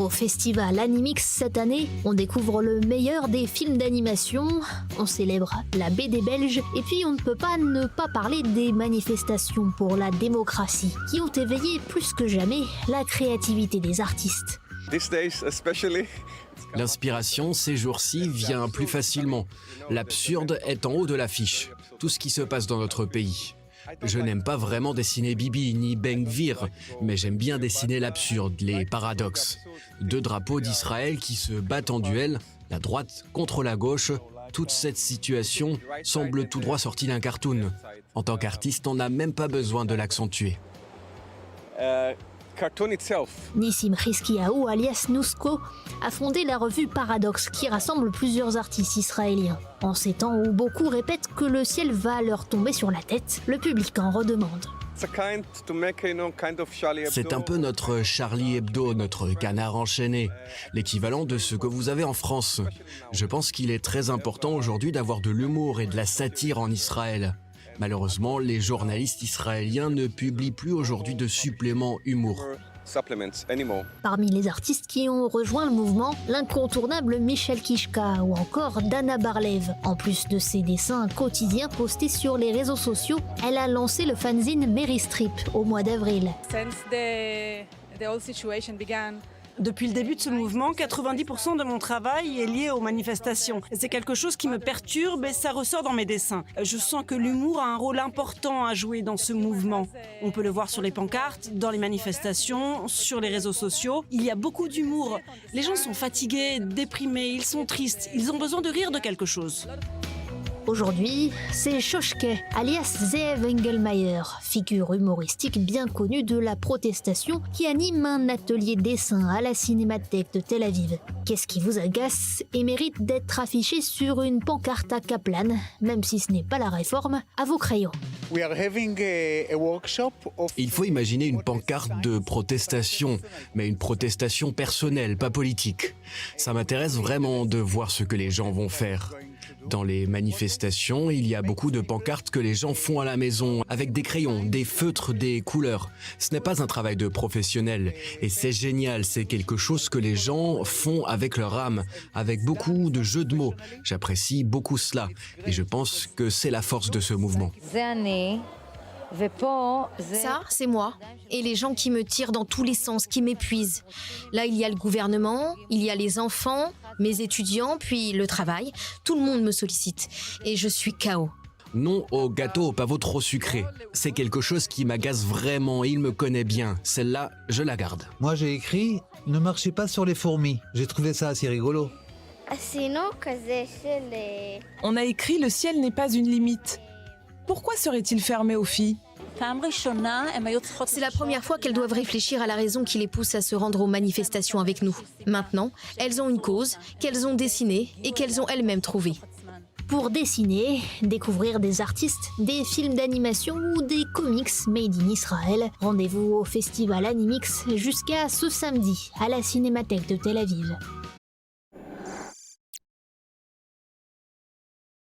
Au festival Animix cette année, on découvre le meilleur des films d'animation, on célèbre la BD belge et puis on ne peut pas ne pas parler des manifestations pour la démocratie qui ont éveillé plus que jamais la créativité des artistes. L'inspiration, ces jours-ci, vient plus facilement. L'absurde est en haut de l'affiche. Tout ce qui se passe dans notre pays. Je n'aime pas vraiment dessiner Bibi ni Ben Gvir, mais j'aime bien dessiner l'absurde, les paradoxes. Deux drapeaux d'Israël qui se battent en duel, la droite contre la gauche. Toute cette situation semble tout droit sortie d'un cartoon. En tant qu'artiste, on n'a même pas besoin de l'accentuer. Nissim Rizkiaou, alias Nusko, a fondé la revue Paradoxe qui rassemble plusieurs artistes israéliens. En ces temps où beaucoup répètent que le ciel va leur tomber sur la tête, le public en redemande. C'est un peu notre Charlie Hebdo, notre canard enchaîné, l'équivalent de ce que vous avez en France. Je pense qu'il est très important aujourd'hui d'avoir de l'humour et de la satire en Israël. Malheureusement, les journalistes israéliens ne publient plus aujourd'hui de suppléments humour. Parmi les artistes qui ont rejoint le mouvement, l'incontournable Michel Kishka ou encore Dana Barlev. En plus de ses dessins quotidiens postés sur les réseaux sociaux, elle a lancé le fanzine Mary Strip au mois d'avril. Depuis le début de ce mouvement, 90% de mon travail est lié aux manifestations. C'est quelque chose qui me perturbe et ça ressort dans mes dessins. Je sens que l'humour a un rôle important à jouer dans ce mouvement. On peut le voir sur les pancartes, dans les manifestations, sur les réseaux sociaux. Il y a beaucoup d'humour. Les gens sont fatigués, déprimés, ils sont tristes. Ils ont besoin de rire de quelque chose. Aujourd'hui, c'est Shoshke, alias Zeev Engelmayer, figure humoristique bien connue de la protestation qui anime un atelier dessin à la Cinémathèque de Tel Aviv. Qu'est-ce qui vous agace et mérite d'être affiché sur une pancarte à Kaplan, même si ce n'est pas la réforme, à vos crayons. Il faut imaginer une pancarte de protestation, mais une protestation personnelle, pas politique. Ça m'intéresse vraiment de voir ce que les gens vont faire. Dans les manifestations, il y a beaucoup de pancartes que les gens font à la maison, avec des crayons, des feutres, des couleurs. Ce n'est pas un travail de professionnel, et c'est génial, c'est quelque chose que les gens font avec leur âme, avec beaucoup de jeux de mots. J'apprécie beaucoup cela, et je pense que c'est la force de ce mouvement. Ça, c'est moi. Et les gens qui me tirent dans tous les sens, qui m'épuisent. Là, il y a le gouvernement, il y a les enfants, mes étudiants, puis le travail. Tout le monde me sollicite. Et je suis KO. Non au gâteau au pavot trop sucré. C'est quelque chose qui m'agace vraiment, il me connaît bien. Celle-là, je la garde. Moi, j'ai écrit « Ne marchez pas sur les fourmis ». J'ai trouvé ça assez rigolo. On a écrit « Le ciel n'est pas une limite ». Pourquoi serait-il fermé aux filles ? C'est la première fois qu'elles doivent réfléchir à la raison qui les pousse à se rendre aux manifestations avec nous. Maintenant, elles ont une cause, qu'elles ont dessinée et qu'elles ont elles-mêmes trouvée. Pour dessiner, découvrir des artistes, des films d'animation ou des comics made in Israël, rendez-vous au festival Animix jusqu'à ce samedi à la Cinémathèque de Tel Aviv.